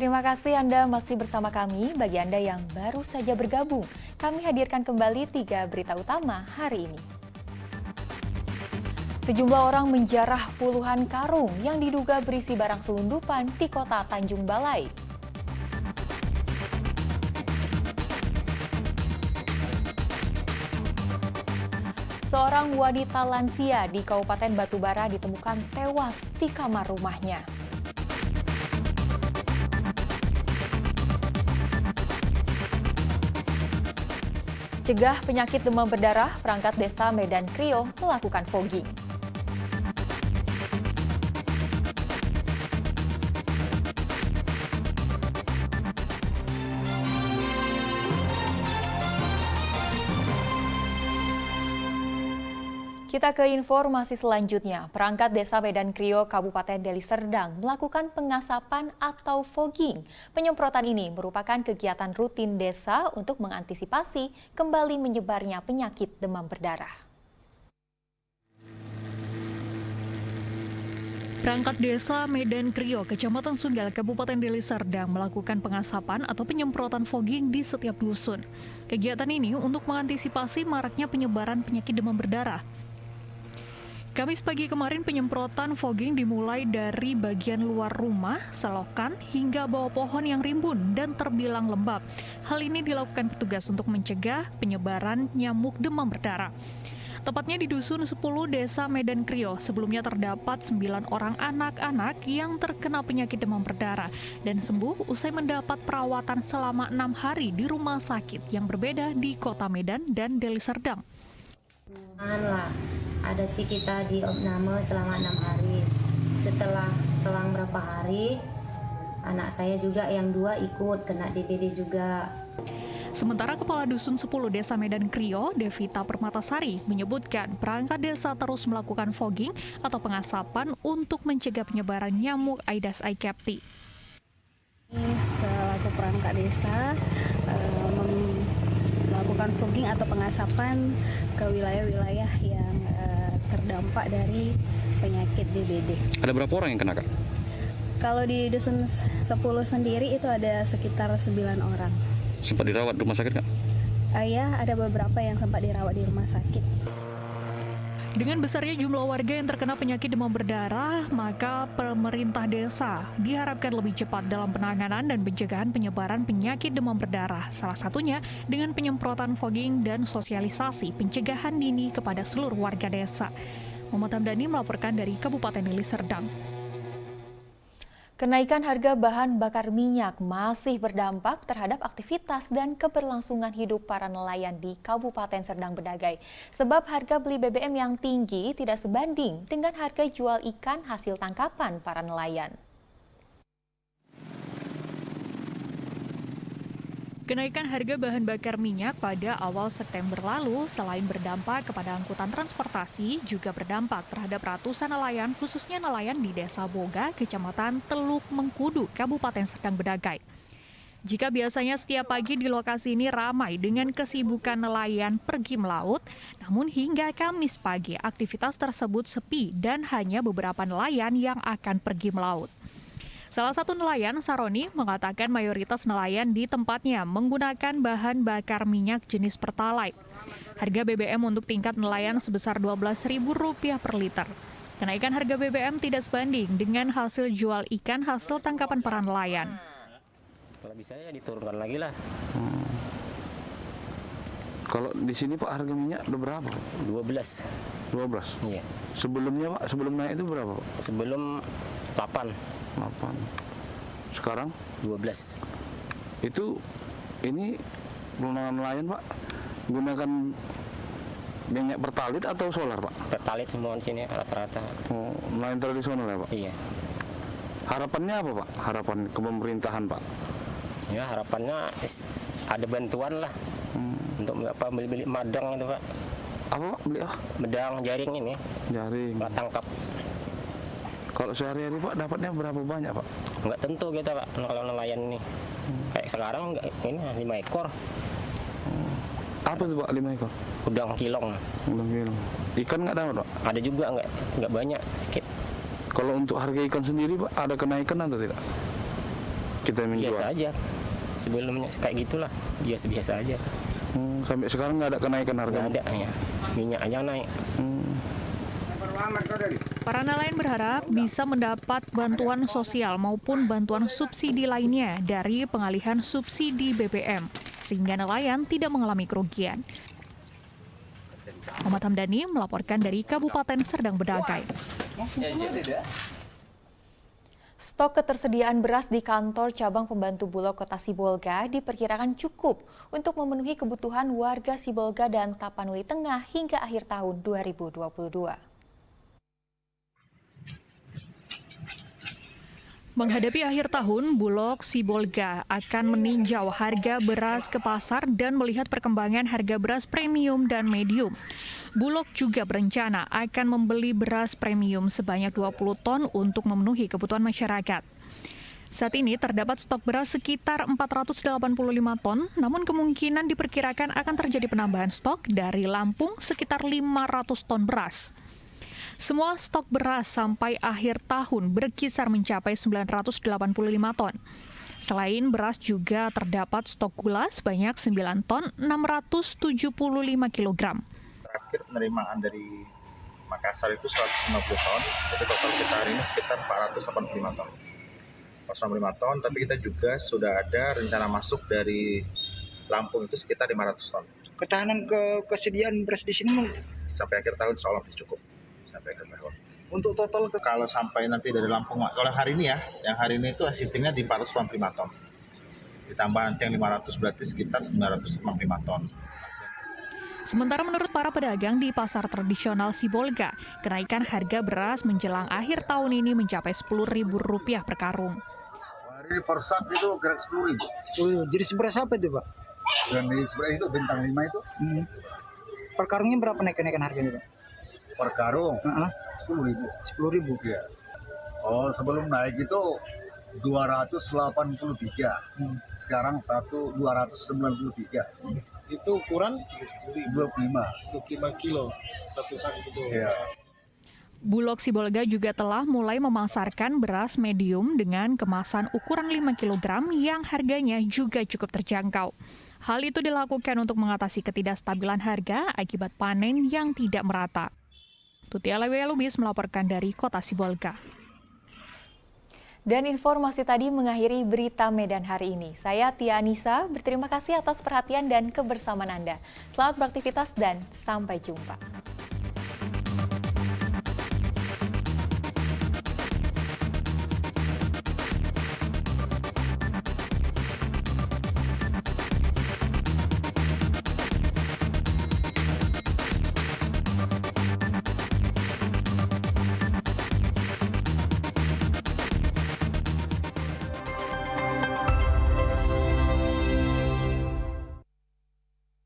Terima kasih Anda masih bersama kami. Bagi Anda yang baru saja bergabung, kami hadirkan kembali 3 berita utama hari ini. Sejumlah orang menjarah puluhan karung yang diduga berisi barang selundupan di kota Tanjung Balai. Seorang wanita lansia di Kabupaten Batubara ditemukan tewas di kamar rumahnya. Cegah penyakit demam berdarah, perangkat desa Medan Krio melakukan fogging. Kita ke informasi selanjutnya. Perangkat Desa Medan Krio, Kabupaten Deli Serdang melakukan pengasapan atau fogging. Penyemprotan ini merupakan kegiatan rutin desa untuk mengantisipasi kembali menyebarnya penyakit demam berdarah. Perangkat Desa Medan Krio, Kecamatan Sunggal, Kabupaten Deli Serdang melakukan pengasapan atau penyemprotan fogging di setiap dusun. Kegiatan ini untuk mengantisipasi maraknya penyebaran penyakit demam berdarah. Kamis pagi kemarin penyemprotan fogging dimulai dari bagian luar rumah, selokan, hingga bawah pohon yang rimbun dan terbilang lembab. Hal ini dilakukan petugas untuk mencegah penyebaran nyamuk demam berdarah. Tepatnya di Dusun 10 Desa Medan Krio, sebelumnya terdapat 9 orang anak-anak yang terkena penyakit demam berdarah dan sembuh usai mendapat perawatan selama 6 hari di rumah sakit yang berbeda di Kota Medan dan Deli Serdang. Ada sih kita di opname selama 6 hari. Setelah selang berapa hari, anak saya juga yang 2 ikut kena DBD juga. Sementara Kepala Dusun 10 Desa Medan Krio, Devita Permatasari, menyebutkan perangkat desa terus melakukan fogging atau pengasapan untuk mencegah penyebaran nyamuk Aedes aegypti. Selaku perangkat desa melakukan fogging atau pengasapan ke wilayah-wilayah yang terdampak dari penyakit DBD. Ada berapa orang yang kena, Kak? Kalau di Dusun 10 sendiri itu ada sekitar 9 orang. Sempat dirawat di rumah sakit, Kak? Ya, ada beberapa yang sempat dirawat di rumah sakit. Dengan besarnya jumlah warga yang terkena penyakit demam berdarah, maka pemerintah desa diharapkan lebih cepat dalam penanganan dan pencegahan penyebaran penyakit demam berdarah. Salah satunya dengan penyemprotan fogging dan sosialisasi pencegahan dini kepada seluruh warga desa. Muhammad Hamdani melaporkan dari Kabupaten Deli Serdang. Kenaikan harga bahan bakar minyak masih berdampak terhadap aktivitas dan keberlangsungan hidup para nelayan di Kabupaten Serdang Bedagai. Sebab harga beli BBM yang tinggi tidak sebanding dengan harga jual ikan hasil tangkapan para nelayan. Kenaikan harga bahan bakar minyak pada awal September lalu selain berdampak kepada angkutan transportasi, juga berdampak terhadap ratusan nelayan, khususnya nelayan di Desa Boga, Kecamatan Teluk Mengkudu, Kabupaten Serdang Bedagai. Jika biasanya setiap pagi di lokasi ini ramai dengan kesibukan nelayan pergi melaut, namun hingga Kamis pagi aktivitas tersebut sepi dan hanya beberapa nelayan yang akan pergi melaut. Salah satu nelayan, Saroni, mengatakan mayoritas nelayan di tempatnya menggunakan bahan bakar minyak jenis Pertalite. Harga BBM untuk tingkat nelayan sebesar Rp12.000 per liter. Kenaikan harga BBM tidak sebanding dengan hasil jual ikan hasil tangkapan para nelayan. Kalau bisa ya diturunkan lagi lah. Kalau di sini Pak harga minyak udah berapa? 12. 12? Iya. Sebelumnya Pak, sebelum naik itu berapa Pak? Sebelum 8. 8. Sekarang? 12. Itu, ini perumahan nelayan Pak, gunakan minyak Pertalite atau solar Pak? Pertalite semua di sini rata-rata. Oh, nelayan tradisional ya Pak? Iya. Harapannya apa Pak? Harapan ke pemerintahan Pak? Ya harapannya ada bantuan lah. Untuk apa beli-beli madang itu Pak. Apa Pak? Beli apa? Medang jaring ini. Jaring. Alat tangkap. Kalau sehari-hari Pak dapatnya berapa banyak Pak? Nggak tentu kita Pak kalau nelayan ini. Kayak sekarang ini 5 ekor. Apa tuh Pak 5 ekor? Udang kilong. Udang kilong. Ikan nggak dapat Pak? Ada juga nggak banyak, sedikit. Kalau untuk harga ikan sendiri Pak ada kenaikan atau tidak? kita menjual? Biasa aja. Sebelumnya kayak gitulah, biasa-biasa aja. Sampai sekarang nggak ada kenaikan harga? Nggak ada ya. Minyak aja naik. Para nelayan berharap bisa mendapat bantuan sosial maupun bantuan subsidi lainnya dari pengalihan subsidi BBM, sehingga nelayan tidak mengalami kerugian. Muhammad Hamdani melaporkan dari Kabupaten Serdang Bedagai. Stok ketersediaan beras di kantor cabang pembantu Bulog Kota Sibolga diperkirakan cukup untuk memenuhi kebutuhan warga Sibolga dan Tapanuli Tengah hingga akhir tahun 2022. Menghadapi akhir tahun, Bulog Sibolga akan meninjau harga beras ke pasar dan melihat perkembangan harga beras premium dan medium. Bulog juga berencana akan membeli beras premium sebanyak 20 ton untuk memenuhi kebutuhan masyarakat. Saat ini terdapat stok beras sekitar 485 ton, namun kemungkinan diperkirakan akan terjadi penambahan stok dari Lampung sekitar 500 ton beras. Semua stok beras sampai akhir tahun berkisar mencapai 985 ton. Selain beras juga terdapat stok gula sebanyak 9 ton 675 kg. Terakhir penerimaan dari Makassar itu 150 ton, jadi total kita hari ini sekitar 485 ton. 485 ton, tapi kita juga sudah ada rencana masuk dari Lampung itu sekitar 500 ton. Ketahanan kesediaan beras di sini Sampai akhir tahun insya Allah cukup. Sampai akhir tahun. untuk total Kalau sampai nanti dari Lampung, kalau hari ini ya, yang hari ini itu sistemnya di 485 ton. Ditambah nanti yang 500 berarti sekitar 965 ton. Sementara menurut para pedagang di pasar tradisional Sibolga, kenaikan harga beras menjelang akhir tahun ini mencapai Rp10.000 per karung. Hari per sak itu kira 10.000. jenis beras apa itu Pak? Dan di sebelah itu bintang 5 itu Per karungnya berapa kenaikan harganya Pak? per karung 10.000. 10.000. Ya. Oh, sebelum naik itu 283. Sekarang 293. Itu ukuran 25 kilo satu sak itu. Ya. Bulog Sibolga juga telah mulai memasarkan beras medium dengan kemasan ukuran 5 kg yang harganya juga cukup terjangkau. Hal itu dilakukan untuk mengatasi ketidakstabilan harga akibat panen yang tidak merata. Tuti Alawiyah Lubis melaporkan dari Kota Sibolga. Dan informasi tadi mengakhiri berita Medan hari ini. Saya Tia Anissa, berterima kasih atas perhatian dan kebersamaan Anda. Selamat beraktivitas dan sampai jumpa.